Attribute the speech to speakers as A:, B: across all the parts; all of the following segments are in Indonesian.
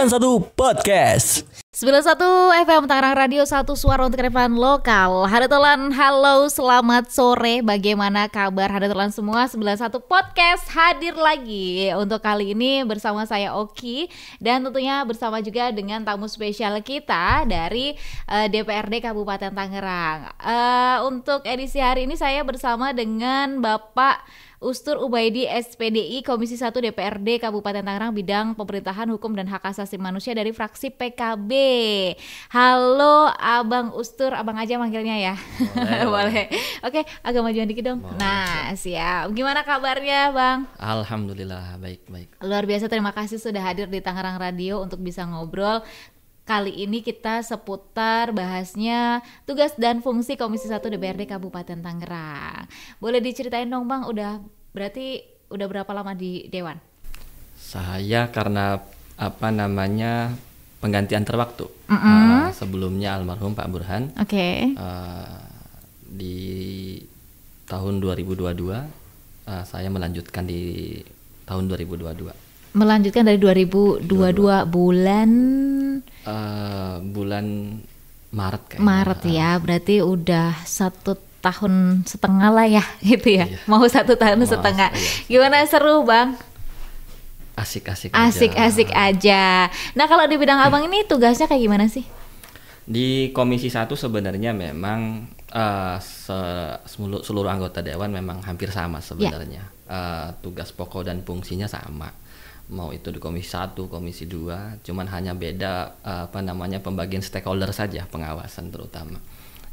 A: Podcast.
B: 91 FM Tangerang Radio, satu suara untuk kearifan lokal. Hadatolan, halo, selamat sore. Bagaimana kabar Hadatolan semua? 91 Podcast hadir lagi untuk kali ini bersama saya Oki, dan tentunya bersama juga dengan tamu spesial kita dari DPRD Kabupaten Tangerang. Untuk edisi hari ini saya bersama dengan Bapak Ustur Ubaidi, SPDI, Komisi 1 DPRD Kabupaten Tangerang, bidang pemerintahan, hukum, dan hak asasi manusia dari fraksi PKB. Halo Abang Ustur, abang aja manggilnya ya. Boleh. Oke, agak majuan dikit dong.
C: Boleh.
B: Nah, siap. Gimana kabarnya Bang?
C: Alhamdulillah, baik-baik.
B: Luar biasa, terima kasih sudah hadir di Tangerang Radio untuk bisa ngobrol. Kali ini kita seputar bahasnya tugas dan fungsi Komisi 1 DPRD Kabupaten Tangerang. Boleh diceritain dong Bang, berarti udah berapa lama di Dewan?
C: Saya karena penggantian terwaktu. Sebelumnya almarhum Pak Burhan.
B: Oke.
C: Di tahun 2022 saya melanjutkan di tahun 2022.
B: Melanjutkan dari 2022
C: bulan Maret kayaknya.
B: Maret ya, berarti udah 1 tahun setengah lah ya, gitu ya. Iya. Mau 1 tahun setengah. Iya. Gimana, seru Bang?
C: Asik-asik
B: aja. Nah, kalau di bidang Abang ini tugasnya kayak gimana sih?
C: Di Komisi 1 sebenarnya memang seluruh anggota Dewan memang hampir sama sebenarnya. Tugas pokok dan fungsinya sama. Mau itu di Komisi 1, Komisi 2, cuman hanya beda pembagian stakeholder saja, pengawasan terutama.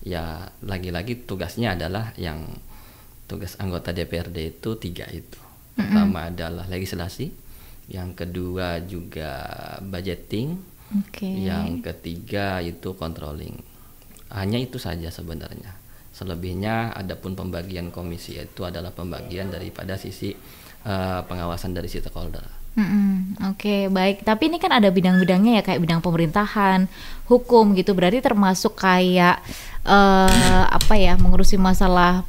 C: Ya, lagi-lagi tugasnya adalah yang tugas anggota DPRD itu 3 itu. Pertama adalah legislasi, yang kedua juga budgeting, yang ketiga itu controlling. Hanya itu saja sebenarnya. Selebihnya adapun pembagian komisi itu adalah pembagian daripada sisi pengawasan dari stakeholder.
B: Oke, baik. Tapi ini kan ada bidang-bidangnya ya, kayak bidang pemerintahan, hukum gitu. Berarti termasuk kayak mengurusi masalah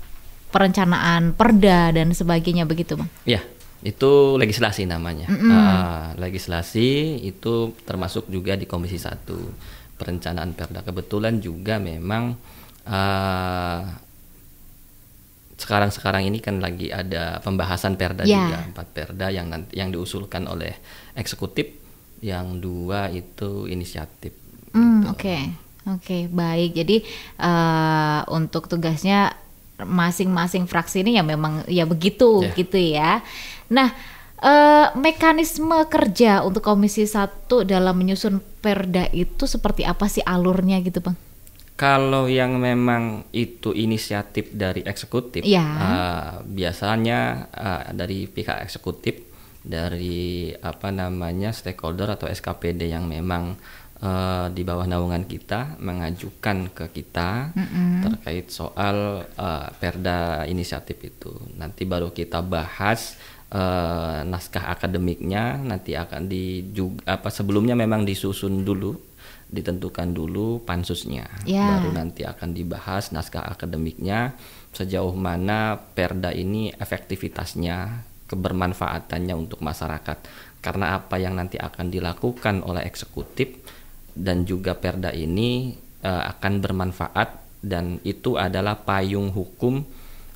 B: perencanaan perda dan sebagainya begitu, Bang?
C: Iya, itu legislasi namanya. Legislasi itu termasuk juga di Komisi 1 perencanaan perda. Kebetulan juga memang sekarang ini kan lagi ada pembahasan perda juga, 4 perda yang diusulkan oleh eksekutif, yang 2 itu inisiatif.
B: Oke, baik. Jadi untuk tugasnya masing-masing fraksi ini ya memang ya begitu gitu ya. Nah, mekanisme kerja untuk Komisi 1 dalam menyusun perda itu seperti apa sih alurnya gitu, Bang?
C: Kalau yang memang itu inisiatif dari eksekutif, biasanya dari pihak eksekutif, dari stakeholder atau SKPD yang memang di bawah naungan kita mengajukan ke kita terkait soal perda inisiatif itu. Nanti baru kita bahas naskah akademiknya, nanti akan sebelumnya memang disusun dulu, ditentukan dulu pansusnya, baru nanti akan dibahas naskah akademiknya, sejauh mana perda ini efektivitasnya, kebermanfaatannya untuk masyarakat, karena apa yang nanti akan dilakukan oleh eksekutif dan juga perda ini akan bermanfaat, dan itu adalah payung hukum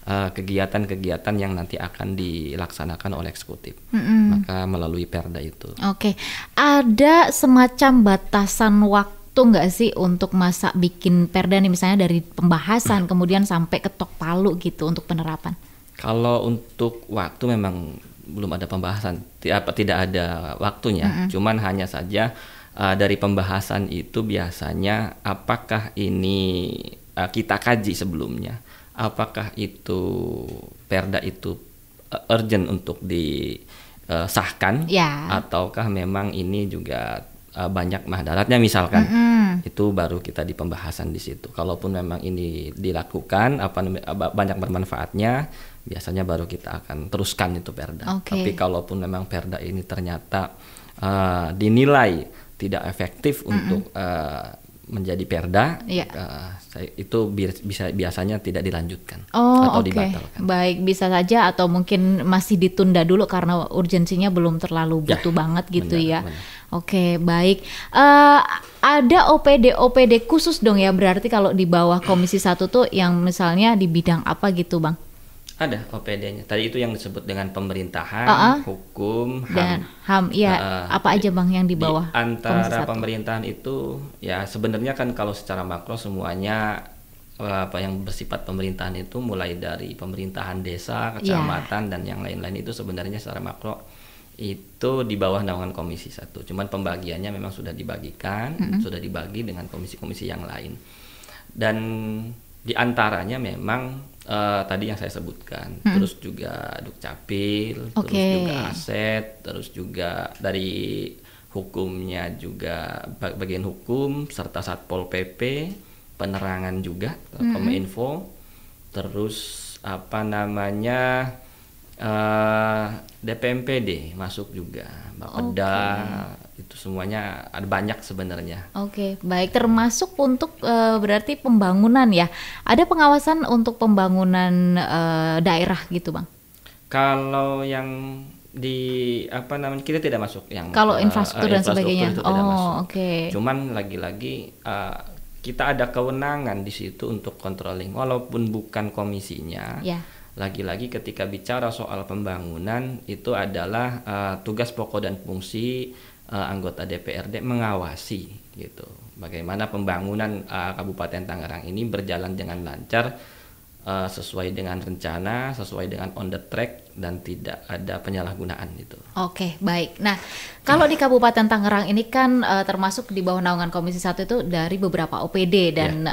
C: kegiatan-kegiatan yang nanti akan dilaksanakan oleh eksekutif, maka melalui perda itu.
B: Oke, ada semacam batasan waktu nggak sih untuk masa bikin perda nih, misalnya dari pembahasan kemudian sampai ketok palu gitu untuk penerapan?
C: Kalau untuk waktu memang belum ada pembahasan, tidak ada waktunya, cuman hanya saja dari pembahasan itu biasanya apakah ini kita kaji sebelumnya. Apakah itu perda itu urgent untuk disahkan, ataukah memang ini juga banyak madaratnya misalkan, itu baru kita di pembahasan di situ. Kalaupun memang ini dilakukan banyak bermanfaatnya, biasanya baru kita akan teruskan itu perda. Tapi kalaupun memang perda ini ternyata dinilai tidak efektif untuk menjadi perda, itu biasanya tidak dilanjutkan atau dibatalkan.
B: Baik, bisa saja atau mungkin masih ditunda dulu karena urgensinya belum terlalu butuh banget gitu ya. Benar. Oke, baik. Ada OPD khusus dong ya, berarti kalau di bawah Komisi 1 tuh yang misalnya di bidang apa gitu Bang?
C: Ada OPD-nya. Tadi itu yang disebut dengan pemerintahan, hukum, HAM.
B: Dan HAM, apa aja Bang yang di bawah?
C: Di antara pemerintahan itu, ya sebenarnya kan kalau secara makro semuanya apa yang bersifat pemerintahan itu mulai dari pemerintahan desa, kecamatan dan yang lain-lain itu sebenarnya secara makro itu di bawah naungan Komisi 1. Cuman pembagiannya memang sudah dibagikan, sudah dibagi dengan komisi-komisi yang lain. Dan di antaranya memang tadi yang saya sebutkan, terus juga Dukcapil, terus juga aset, terus juga dari hukumnya juga bagian hukum serta Satpol PP, penerangan juga, Kominfo, terus DPMPD masuk juga, Bapeda, itu semuanya ada banyak sebenarnya.
B: Oke, baik, termasuk untuk berarti pembangunan ya. Ada pengawasan untuk pembangunan daerah gitu Bang?
C: Kalau yang kita tidak masuk yang
B: kalau infrastruktur dan sebagainya.
C: Itu tidak masuk. Cuman lagi-lagi kita ada kewenangan di situ untuk controlling walaupun bukan komisinya. Lagi-lagi ketika bicara soal pembangunan itu adalah tugas pokok dan fungsi anggota DPRD mengawasi gitu. Bagaimana pembangunan Kabupaten Tangerang ini berjalan dengan lancar, sesuai dengan rencana, sesuai dengan on the track dan tidak ada penyalahgunaan itu. Oke,
B: baik. Nah, kalau di Kabupaten Tangerang ini kan termasuk di bawah naungan Komisi 1 itu dari beberapa OPD dan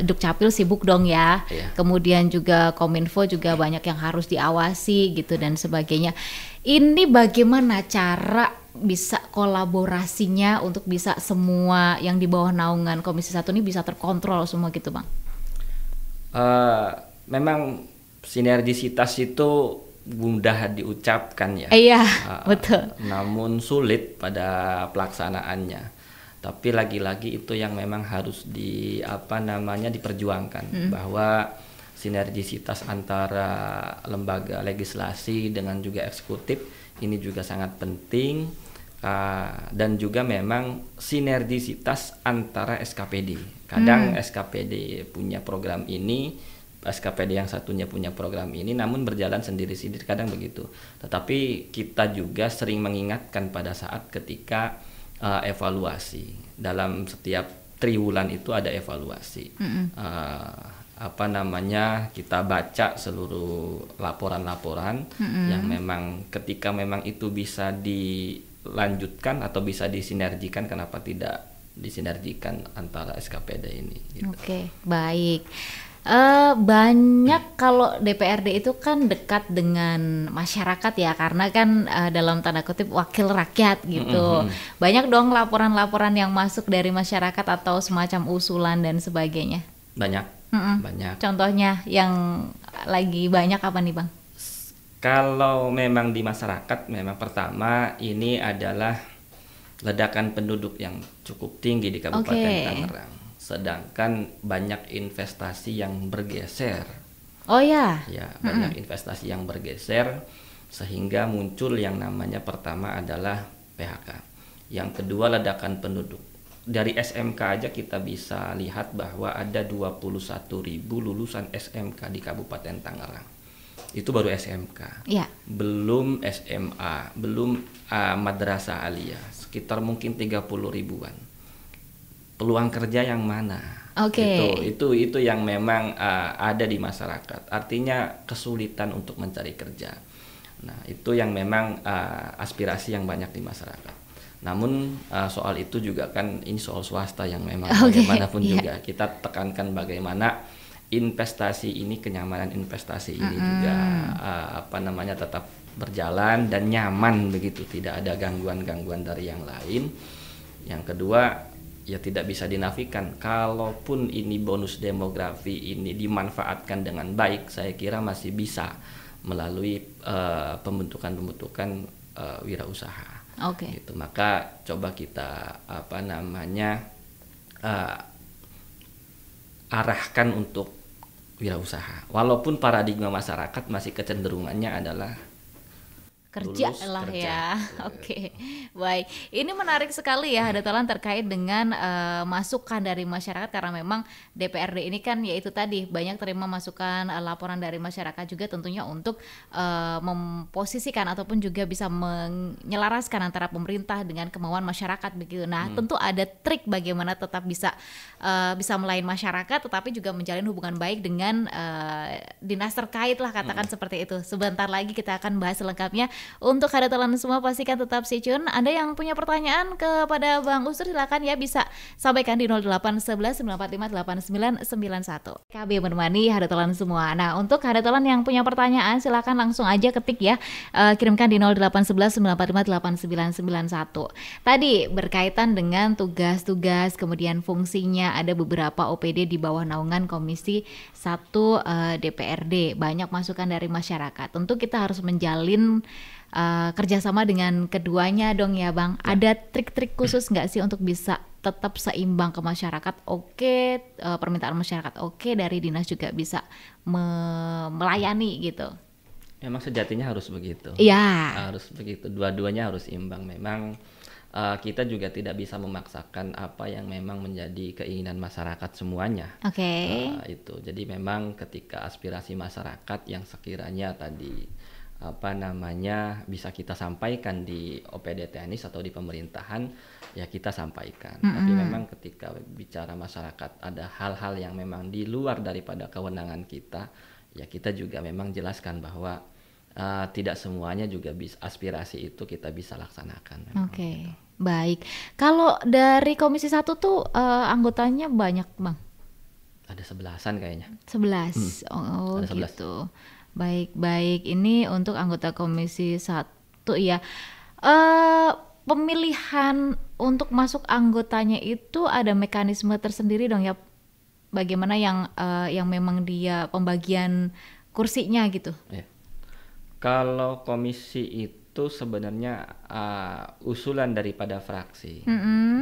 B: Dukcapil sibuk dong ya. Kemudian juga Kominfo juga banyak yang harus diawasi gitu dan sebagainya. Ini bagaimana cara bisa kolaborasinya untuk bisa semua yang di bawah naungan Komisi 1 ini bisa terkontrol semua gitu Bang?
C: Memang sinergisitas itu mudah diucapkan ya.
B: Iya, betul.
C: Namun sulit pada pelaksanaannya. Tapi lagi-lagi itu yang memang harus diperjuangkan, bahwa sinergisitas antara lembaga legislasi dengan juga eksekutif ini juga sangat penting, dan juga memang sinergisitas antara SKPD. Kadang SKPD punya program ini, SKPD yang satunya punya program ini, namun berjalan sendiri-sendiri, kadang begitu. Tetapi kita juga sering mengingatkan pada saat ketika evaluasi. Dalam setiap triwulan itu ada evaluasi. Kita baca seluruh laporan-laporan yang memang ketika memang itu bisa dilanjutkan atau bisa disinergikan, kenapa tidak disinergikan antara SKPD ini gitu.
B: Oke, baik. Banyak kalau DPRD itu kan dekat dengan masyarakat ya, karena kan dalam tanda kutip wakil rakyat gitu. Banyak dong laporan-laporan yang masuk dari masyarakat atau semacam usulan dan sebagainya.
C: Banyak.
B: Contohnya yang lagi banyak apa nih Bang?
C: Kalau memang di masyarakat, memang pertama ini adalah ledakan penduduk yang cukup tinggi di Kabupaten Tangerang. Sedangkan banyak investasi yang bergeser. Banyak investasi yang bergeser sehingga muncul yang namanya pertama adalah PHK. Yang kedua ledakan penduduk. Dari SMK aja kita bisa lihat bahwa ada 21.000 lulusan SMK di Kabupaten Tangerang. Itu baru SMK. Belum SMA, belum madrasah aliyah, sekitar mungkin 30 ribuan. Peluang kerja yang mana? Itu yang memang ada di masyarakat. Artinya kesulitan untuk mencari kerja. Nah, itu yang memang aspirasi yang banyak di masyarakat. Namun soal itu juga kan ini soal swasta yang memang bagaimanapun juga kita tekankan bagaimana investasi ini, kenyamanan investasi ini juga tetap berjalan dan nyaman begitu, tidak ada gangguan-gangguan dari yang lain. Yang kedua, ya tidak bisa dinafikan, kalaupun ini bonus demografi ini dimanfaatkan dengan baik, saya kira masih bisa melalui pembentukan wirausaha. Gitu. Maka coba kita uh, arahkan untuk wirausaha. Walaupun paradigma masyarakat masih kecenderungannya adalah
B: kerja lah ya. Oke. Baik, ini menarik sekali ya Hadatolan terkait dengan masukan dari masyarakat, karena memang DPRD ini kan yaitu tadi banyak terima masukan, laporan dari masyarakat juga tentunya untuk memposisikan ataupun juga bisa menyelaraskan antara pemerintah dengan kemauan masyarakat begitu. Nah, tentu ada trik bagaimana tetap bisa melayani masyarakat tetapi juga menjalin hubungan baik dengan dinas terkait lah, katakan seperti itu. Sebentar lagi kita akan bahas selengkapnya. Untuk Hadatolan semua pastikan tetap stay tune. Anda yang punya pertanyaan kepada Bang Ustur silakan ya, bisa sampaikan di 0811 945 8991. KB menemani Hadatolan semua. Nah, untuk Hadatolan yang punya pertanyaan silakan langsung aja ketik ya, kirimkan di 0811 945 8991. Tadi berkaitan dengan tugas-tugas kemudian fungsinya, ada beberapa OPD di bawah naungan Komisi 1 DPRD. Banyak masukan dari masyarakat. Tentu kita harus menjalin kerjasama dengan keduanya dong ya Bang. Ada trik-trik khusus nggak sih untuk bisa tetap seimbang ke masyarakat? Oke, permintaan masyarakat oke, dari dinas juga bisa melayani gitu.
C: Memang sejatinya harus begitu.
B: Iya.
C: Harus begitu. Dua-duanya harus imbang. Memang kita juga tidak bisa memaksakan apa yang memang menjadi keinginan masyarakat semuanya.
B: Oke.
C: Itu. Jadi memang ketika aspirasi masyarakat yang sekiranya tadi bisa kita sampaikan di OPD teknis atau di pemerintahan, ya kita sampaikan. Tapi memang ketika bicara masyarakat ada hal-hal yang memang di luar daripada kewenangan kita, ya kita juga memang jelaskan bahwa tidak semuanya juga aspirasi itu kita bisa laksanakan.
B: Oke. Baik. Kalau dari Komisi 1 tuh anggotanya banyak Bang?
C: Ada 11-an kayaknya.
B: 11. Oh, ada 11. Gitu. Baik. Ini untuk anggota Komisi 1 ya. Pemilihan untuk masuk anggotanya itu ada mekanisme tersendiri dong ya. Bagaimana yang memang dia pembagian kursinya gitu.
C: Ya. Kalau komisi itu sebenarnya usulan daripada fraksi.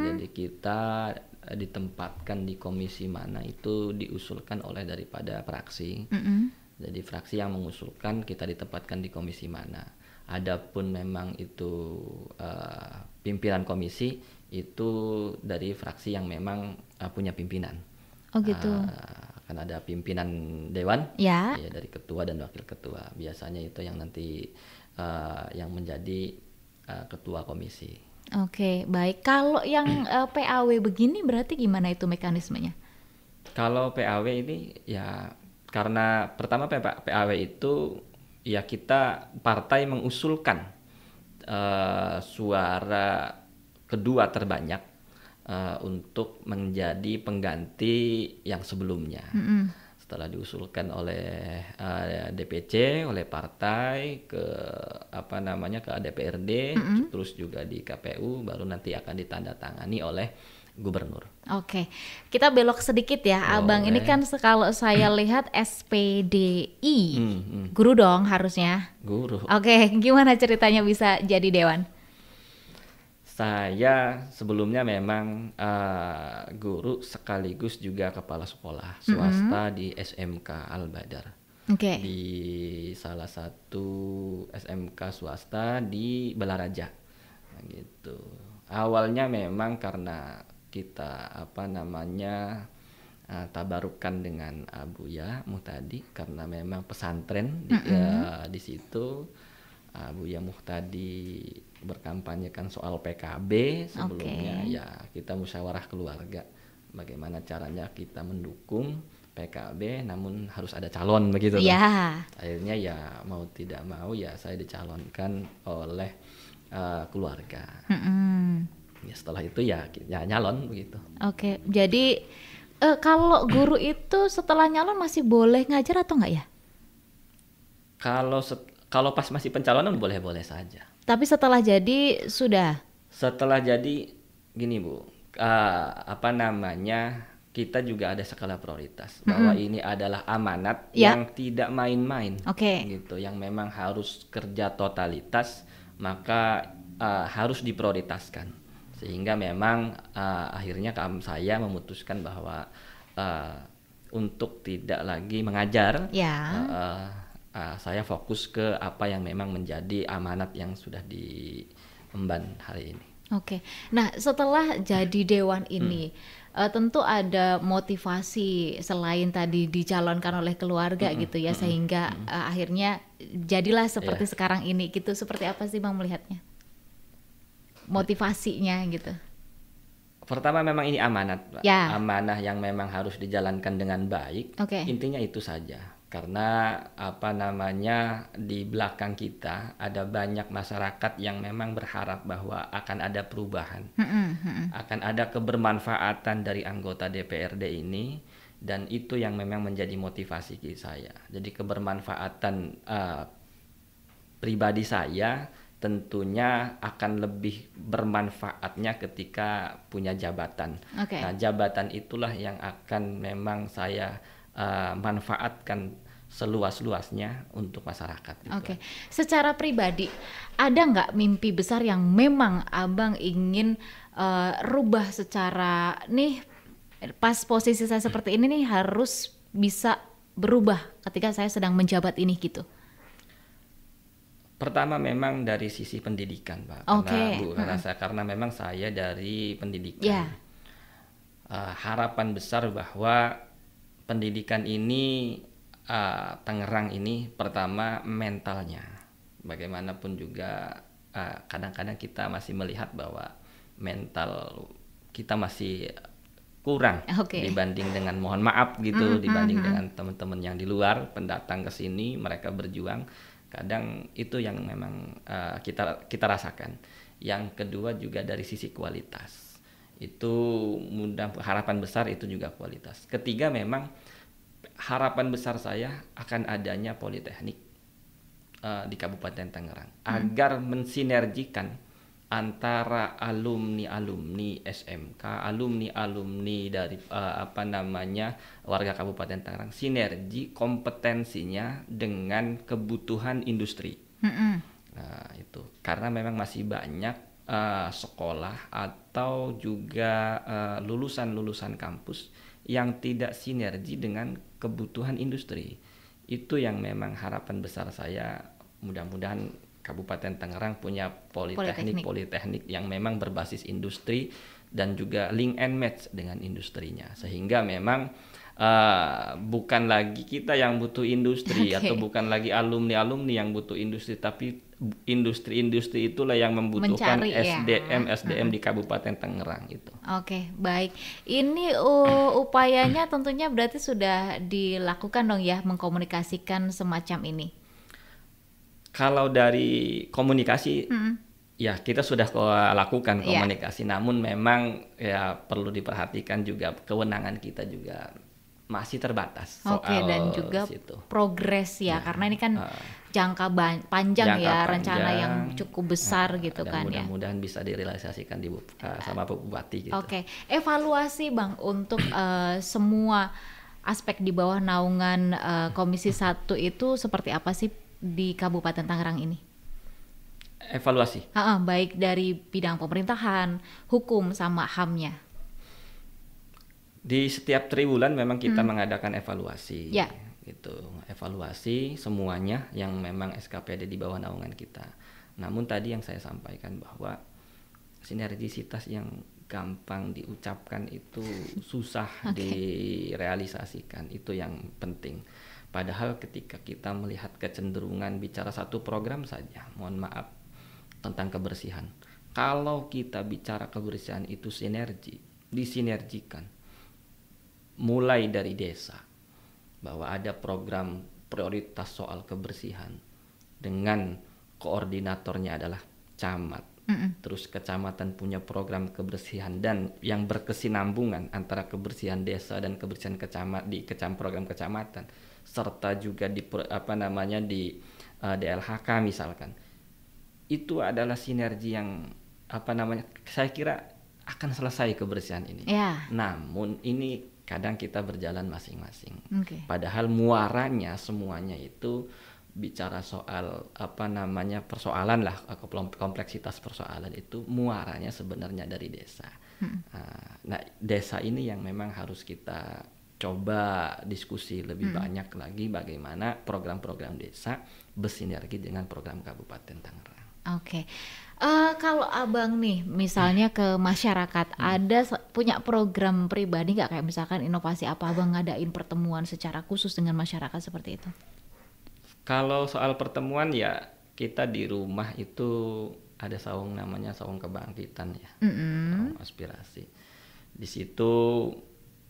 C: Jadi kita ditempatkan di komisi mana itu diusulkan oleh daripada fraksi. Jadi fraksi yang mengusulkan kita ditempatkan di komisi mana. Adapun memang itu pimpinan komisi itu dari fraksi yang memang punya pimpinan.
B: Oh gitu.
C: Kan ada pimpinan dewan,
B: ya
C: dari ketua dan wakil ketua. Biasanya itu yang nanti yang menjadi ketua komisi.
B: Oke, baik. Kalau yang PAW begini berarti gimana itu mekanismenya?
C: Kalau PAW ini ya karena pertama PAW itu ya kita partai mengusulkan suara kedua terbanyak untuk menjadi pengganti yang sebelumnya. Setelah diusulkan oleh DPC, oleh partai ke ke DPRD, terus juga di KPU, baru nanti akan ditandatangani oleh gubernur.
B: Oke, kita belok sedikit ya. Boleh. Abang ini kan kalau saya lihat SPDI, guru dong harusnya.
C: Guru.
B: Oke, gimana ceritanya bisa jadi dewan?
C: Saya sebelumnya memang guru sekaligus juga kepala sekolah swasta di SMK Al-Badar. Di salah satu SMK swasta di Balaraja. Gitu. Awalnya memang karena kita tabarukan dengan Buya Muhtadi, karena memang pesantren di situ. Buya Muhtadi berkampanyekan soal PKB sebelumnya. Ya kita musyawarah keluarga bagaimana caranya kita mendukung PKB namun harus ada calon begitu. Akhirnya ya mau tidak mau ya saya dicalonkan oleh keluarga. Ya setelah itu ya nyalon begitu.
B: Oke, jadi kalau guru itu setelah nyalon masih boleh ngajar atau enggak ya?
C: Kalau pas masih pencalonan boleh-boleh saja.
B: Tapi setelah jadi sudah?
C: Setelah jadi gini Bu, kita juga ada skala prioritas bahwa ini adalah amanat yang tidak main-main, gitu, yang memang harus kerja totalitas, maka harus diprioritaskan. Sehingga memang akhirnya saya memutuskan bahwa untuk tidak lagi mengajar, saya fokus ke apa yang memang menjadi amanat yang sudah diemban hari ini.
B: Oke, nah setelah jadi dewan ini, tentu ada motivasi selain tadi dicalonkan oleh keluarga gitu ya, sehingga akhirnya jadilah seperti sekarang ini gitu. Seperti apa sih Bang melihatnya? Motivasinya gitu.
C: Pertama memang ini amanat, Pak. Amanah yang memang harus dijalankan dengan baik. Intinya itu saja. Karena di belakang kita ada banyak masyarakat yang memang berharap bahwa akan ada perubahan, akan ada kebermanfaatan dari anggota DPRD ini, dan itu yang memang menjadi motivasi saya. Jadi kebermanfaatan pribadi saya tentunya akan lebih bermanfaatnya ketika punya jabatan. Nah, jabatan itulah yang akan memang saya manfaatkan seluas-luasnya untuk masyarakat. Gitu.
B: Secara pribadi, ada nggak mimpi besar yang memang Abang ingin rubah secara nih pas posisi saya seperti ini nih harus bisa berubah ketika saya sedang menjabat ini gitu?
C: Pertama memang dari sisi pendidikan, Pak. Karena memang saya dari pendidikan. Harapan besar bahwa pendidikan ini Tangerang ini pertama mentalnya, bagaimanapun juga kadang-kadang kita masih melihat bahwa mental kita masih kurang dibanding dengan, mohon maaf gitu, dibanding dengan teman-teman yang di luar pendatang ke sini, mereka berjuang, kadang itu yang memang kita rasakan. Yang kedua juga dari sisi kualitas, itu harapan besar itu juga kualitas. Ketiga memang harapan besar saya akan adanya politeknik di Kabupaten Tangerang agar mensinergikan antara alumni SMK, alumni dari warga Kabupaten Tangerang, sinergi kompetensinya dengan kebutuhan industri. Nah, itu karena memang masih banyak sekolah atau juga lulusan kampus yang tidak sinergi dengan kebutuhan industri. Itu yang memang harapan besar saya, mudah-mudahan Kabupaten Tangerang punya politeknik yang memang berbasis industri dan juga link and match dengan industrinya, sehingga memang bukan lagi kita yang butuh industri atau bukan lagi alumni yang butuh industri, tapi industri itulah yang membutuhkan SDM di Kabupaten Tangerang itu.
B: Baik. Ini upayanya tentunya berarti sudah dilakukan dong ya, mengkomunikasikan semacam ini.
C: Kalau dari komunikasi, ya kita sudah lakukan komunikasi, namun memang ya perlu diperhatikan juga kewenangan kita juga masih terbatas soal
B: dan juga progres karena ini kan jangka panjang rencana yang cukup besar gitu kan ya.
C: Mudah-mudahan bisa direalisasikan sama Pak Bupati gitu.
B: Evaluasi Bang untuk semua aspek di bawah naungan Komisi 1 itu seperti apa sih di Kabupaten Tangerang ini?
C: Evaluasi?
B: Baik dari bidang pemerintahan, hukum sama HAM-nya.
C: Di setiap triwulan memang kita mengadakan evaluasi, gitu. Evaluasi semuanya yang memang SKPD di bawah naungan kita. Namun tadi yang saya sampaikan bahwa sinergisitas yang gampang diucapkan itu susah direalisasikan, itu yang penting. Padahal ketika kita melihat kecenderungan bicara satu program saja, mohon maaf, tentang kebersihan. Kalau kita bicara kebersihan itu disinergikan. Mulai dari desa, bahwa ada program prioritas soal kebersihan dengan koordinatornya adalah camat. Terus kecamatan punya program kebersihan dan yang berkesinambungan antara kebersihan desa dan kebersihan program kecamatan, serta juga di DLHK misalkan. Itu adalah sinergi yang saya kira akan selesai kebersihan ini. Namun ini kadang kita berjalan masing-masing. Padahal muaranya semuanya itu bicara soal persoalan lah, kompleksitas persoalan itu muaranya sebenarnya dari desa. Nah, desa ini yang memang harus kita coba diskusi lebih banyak lagi bagaimana program-program desa bersinergi dengan program Kabupaten Tangerang.
B: Oke. Kalau abang nih misalnya ke masyarakat ada punya program pribadi nggak, kayak misalkan inovasi apa abang ngadain pertemuan secara khusus dengan masyarakat seperti itu?
C: Kalau soal pertemuan ya kita di rumah itu ada saung namanya saung kebangkitan ya, saung aspirasi. Di situ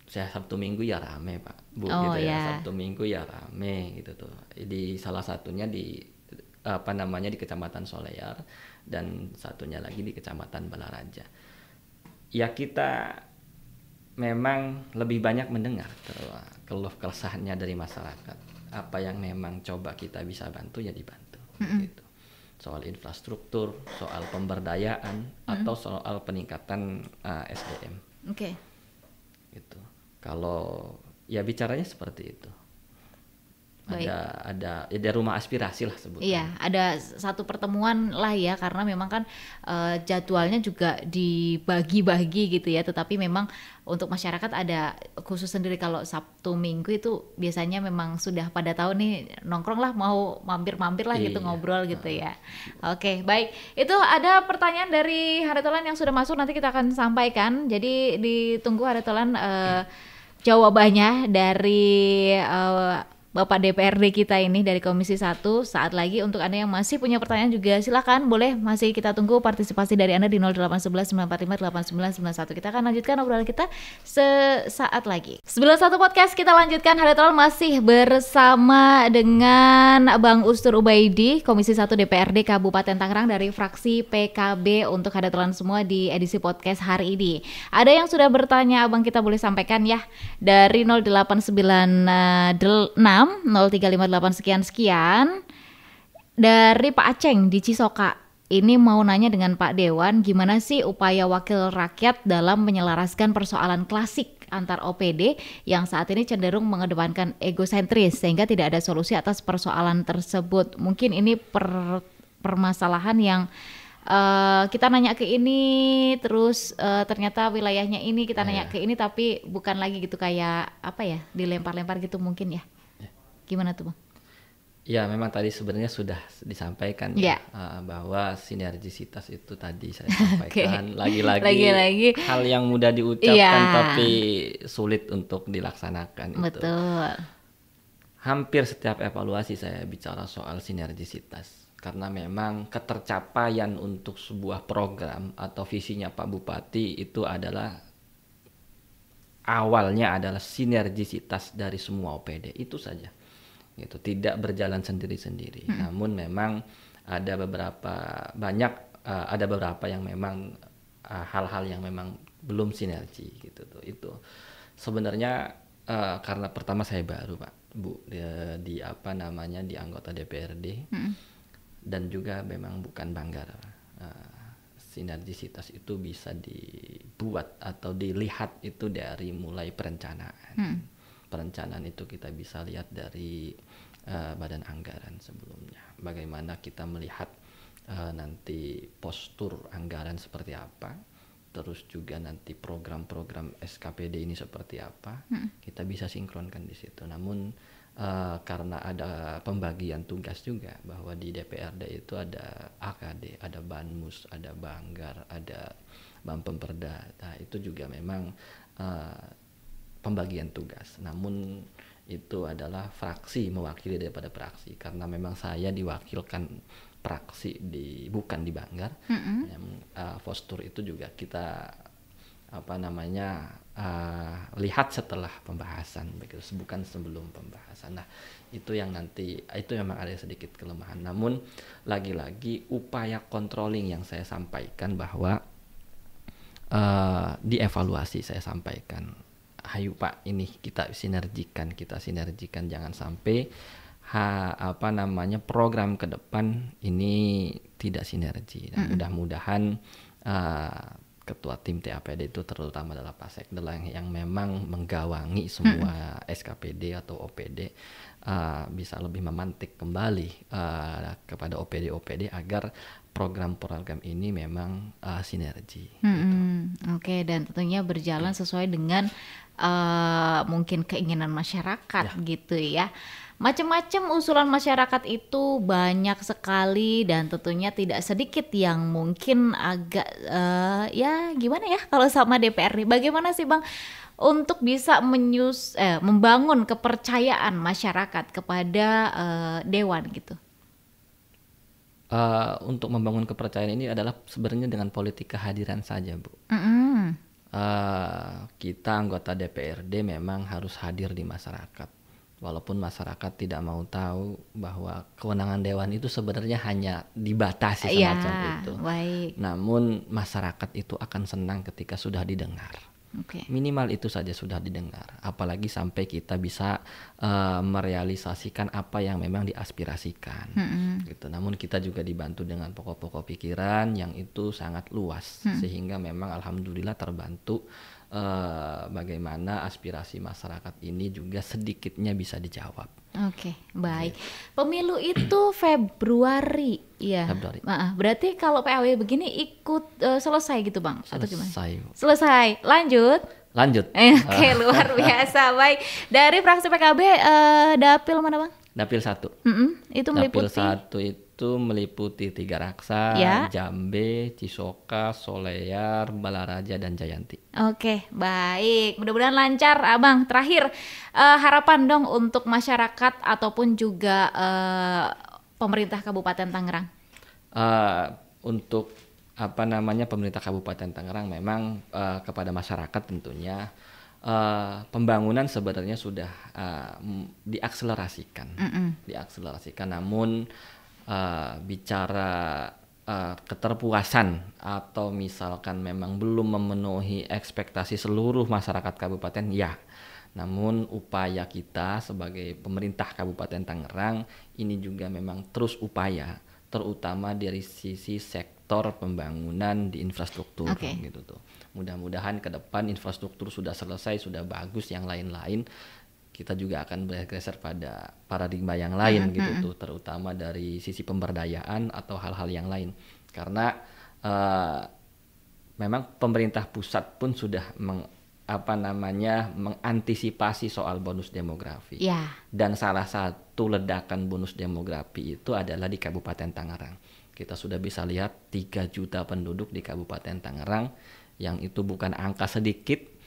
C: saya Sabtu Minggu ya rame Pak Bu gitu ya, Sabtu Minggu ya rame gitu tuh. Di salah satunya di di Kecamatan Solear dan satunya lagi di Kecamatan Balaraja. Ya kita memang lebih banyak mendengar keluh kesahnya dari masyarakat. Apa yang memang coba kita bisa bantu ya dibantu gitu. Soal infrastruktur, soal pemberdayaan atau soal peningkatan SDM.
B: Oke.
C: Gitu. Kalau ya bicaranya seperti itu.
B: Baik.
C: Ada rumah aspirasi lah sebutnya.
B: Iya, ada satu pertemuan lah ya, karena memang kan jadwalnya juga dibagi-bagi gitu ya, tetapi memang untuk masyarakat ada khusus sendiri. Kalau Sabtu Minggu itu biasanya memang sudah pada tahu nih nongkrong lah, mau mampir-mampir lah gitu, ngobrol gitu ya. Oke, baik. Itu ada pertanyaan dari Haretolan yang sudah masuk, nanti kita akan sampaikan. Jadi ditunggu Haretolan jawabannya dari Bapak DPRD kita ini dari Komisi 1 saat lagi. Untuk Anda yang masih punya pertanyaan juga silakan, boleh, masih kita tunggu partisipasi dari Anda di 0811 945 8991. Kita akan lanjutkan obrolan kita sesaat lagi. 91 Podcast kita lanjutkan. Haretolan masih bersama dengan Bang Ustur Ubaidi, Komisi 1 DPRD Kabupaten Tangerang dari fraksi PKB untuk Haretolan semua di edisi podcast hari ini. Ada yang sudah bertanya, Abang kita boleh sampaikan ya, dari 0896 0358 sekian dari Pak Aceng di Cisoka. Ini mau nanya dengan Pak Dewan, gimana sih upaya wakil rakyat dalam menyelaraskan persoalan klasik antar OPD yang saat ini cenderung mengedepankan egosentris sehingga tidak ada solusi atas persoalan tersebut. Mungkin ini permasalahan yang kita nanya ke ini terus ternyata wilayahnya ini kita nanya ke ini tapi bukan lagi gitu, kayak apa ya, dilempar-lempar gitu mungkin ya. Gimana tuh Bang?
C: Ya memang tadi sebenarnya sudah disampaikan bahwa sinergisitas itu tadi saya sampaikan. Lagi-lagi hal yang mudah diucapkan tapi sulit untuk dilaksanakan.
B: Betul.
C: Hampir setiap evaluasi saya bicara soal sinergisitas karena memang ketercapaian untuk sebuah program atau visinya Pak Bupati itu adalah awalnya adalah sinergisitas dari semua OPD itu saja. Gitu, tidak berjalan sendiri-sendiri. Namun memang ada beberapa yang memang hal-hal yang memang belum sinergi gitu tuh. Itu sebenarnya karena pertama saya baru Pak Bu di anggota DPRD dan juga memang bukan banggar. Sinergisitas itu bisa dibuat atau dilihat itu dari mulai perencanaan. Perencanaan itu kita bisa lihat dari badan anggaran sebelumnya. Bagaimana kita melihat nanti postur anggaran seperti apa, terus juga nanti program-program SKPD ini seperti apa, kita bisa sinkronkan di situ. Namun karena ada pembagian tugas juga bahwa di DPRD itu ada AKD, ada Banmus, ada Banggar, ada Bampemperda. Nah, itu juga memang pembagian tugas. Namun itu adalah fraksi mewakili daripada praksi karena memang saya diwakilkan praksi bukan di Banggar. Postur itu juga kita lihat setelah pembahasan begitu, bukan sebelum pembahasan. Nah, itu yang nanti itu memang ada sedikit kelemahan. Namun lagi-lagi upaya controlling yang saya sampaikan bahwa dievaluasi saya sampaikan, hayu Pak, ini kita sinergikan, jangan sampai program ke depan ini tidak sinergi. Dan mudah-mudahan ketua tim TAPD itu terutama adalah Pak Sekda yang memang menggawangi semua SKPD atau OPD bisa lebih memantik kembali kepada OPD-OPD agar program-program ini memang sinergi. Gitu.
B: Oke, dan tentunya berjalan sesuai dengan mungkin keinginan masyarakat gitu ya. Macam-macam usulan masyarakat itu banyak sekali dan tentunya tidak sedikit yang mungkin agak ya gimana ya kalau sama DPRD. Bagaimana sih Bang untuk bisa membangun kepercayaan masyarakat kepada dewan gitu?
C: Untuk membangun kepercayaan ini adalah sebenarnya dengan politik kehadiran saja, Bu. Kita anggota DPRD memang harus hadir di masyarakat. Walaupun masyarakat tidak mau tahu bahwa kewenangan dewan itu sebenarnya hanya dibatasi semacam itu.
B: Baik.
C: Namun masyarakat itu akan senang ketika sudah didengar. Minimal itu saja sudah didengar. Apalagi sampai kita bisa merealisasikan apa yang memang diaspirasikan. Gitu. Namun kita juga dibantu dengan pokok-pokok pikiran yang itu sangat luas. Sehingga memang alhamdulillah terbantu bagaimana aspirasi masyarakat ini juga sedikitnya bisa dijawab.
B: Oke, baik. Pemilu itu Februari, ya.
C: Februari.
B: Berarti kalau PAW begini ikut selesai gitu Bang? Atau gimana?
C: Selesai.
B: Lanjut. Oke, luar biasa. Baik. Dari fraksi PKB dapil mana Bang?
C: Dapil 1.
B: Itu meliputi?
C: Dapil 1 itu meliputi Tiga Raksa, Jambe, Cisoka, Solear, Balaraja, dan Jayanti. Oke,
B: baik. Mudah-mudahan lancar, Abang. Terakhir, harapan dong untuk masyarakat ataupun juga pemerintah Kabupaten Tangerang.
C: Untuk pemerintah Kabupaten Tangerang memang kepada masyarakat tentunya pembangunan sebenarnya sudah diakselerasikan. Namun bicara keterpuasan atau misalkan memang belum memenuhi ekspektasi seluruh masyarakat kabupaten, ya. Namun upaya kita sebagai pemerintah Kabupaten Tangerang ini juga memang terus upaya, terutama dari sisi sektor pembangunan di infrastruktur gitu tuh. Mudah-mudahan ke depan infrastruktur sudah selesai, sudah bagus, yang lain-lain kita juga akan bergeser pada paradigma yang lain gitu tuh, terutama dari sisi pemberdayaan atau hal-hal yang lain. Karena memang pemerintah pusat pun sudah mengantisipasi soal bonus demografi. Dan salah satu ledakan bonus demografi itu adalah di Kabupaten Tangerang. Kita sudah bisa lihat 3 juta penduduk di Kabupaten Tangerang, yang itu bukan angka sedikit,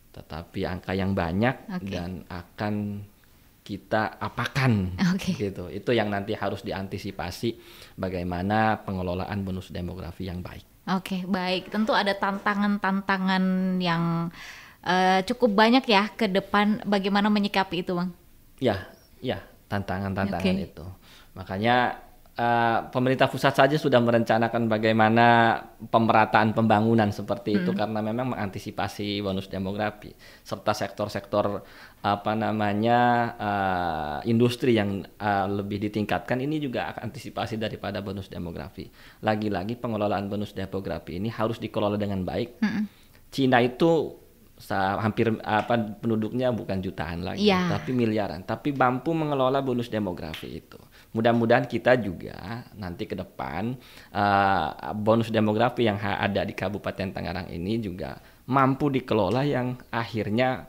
C: tetapi angka yang banyak dan akan kita apakan gitu. Itu yang nanti harus diantisipasi bagaimana pengelolaan bonus demografi yang baik.
B: Baik. Tentu ada tantangan-tantangan yang cukup banyak ya ke depan, bagaimana menyikapi itu, Bang?
C: Ya, tantangan-tantangan itu. Makanya pemerintah pusat saja sudah merencanakan bagaimana pemerataan pembangunan seperti itu, karena memang mengantisipasi bonus demografi, serta sektor-sektor industri yang lebih ditingkatkan ini juga akan antisipasi daripada bonus demografi. Lagi-lagi pengelolaan bonus demografi ini harus dikelola dengan baik. Cina itu hampir penduduknya bukan jutaan lagi, tapi miliaran, tapi mampu mengelola bonus demografi itu. Mudah-mudahan kita juga nanti ke depan bonus demografi yang ada di Kabupaten Tangerang ini juga mampu dikelola, yang akhirnya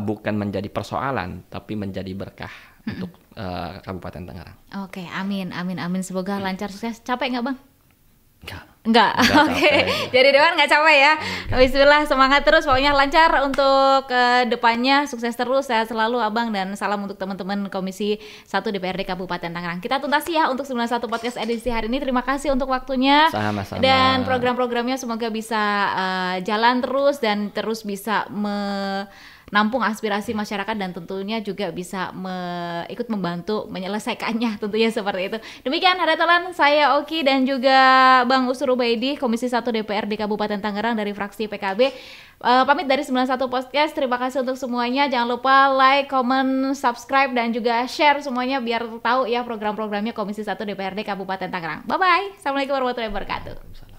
C: bukan menjadi persoalan tapi menjadi berkah untuk Kabupaten Tangerang.
B: Amin. Semoga lancar, sukses. Capek nggak Bang?
C: Enggak.
B: Jadi Dewan nggak capek ya. Bismillah, semangat terus, pokoknya lancar untuk depannya, sukses terus, sehat selalu Abang, dan salam untuk teman-teman Komisi 1 DPRD Kabupaten Tangerang. Kita tuntas ya untuk 91 podcast edisi hari ini. Terima kasih untuk waktunya.
C: Sama-sama.
B: Dan program-programnya semoga bisa jalan terus dan terus bisa nampung aspirasi masyarakat, dan tentunya juga bisa ikut membantu menyelesaikannya, tentunya seperti itu. Demikian Hadatolan, saya Oki dan juga Bang Usur Ubaidi, Komisi 1 DPRD Kabupaten Tangerang dari fraksi PKB. Pamit dari 91 Podcast. Terima kasih untuk semuanya. Jangan lupa like, comment, subscribe, dan juga share semuanya biar tahu ya program-programnya Komisi 1 DPRD Kabupaten Tangerang. Bye-bye. Assalamualaikum warahmatullahi wabarakatuh.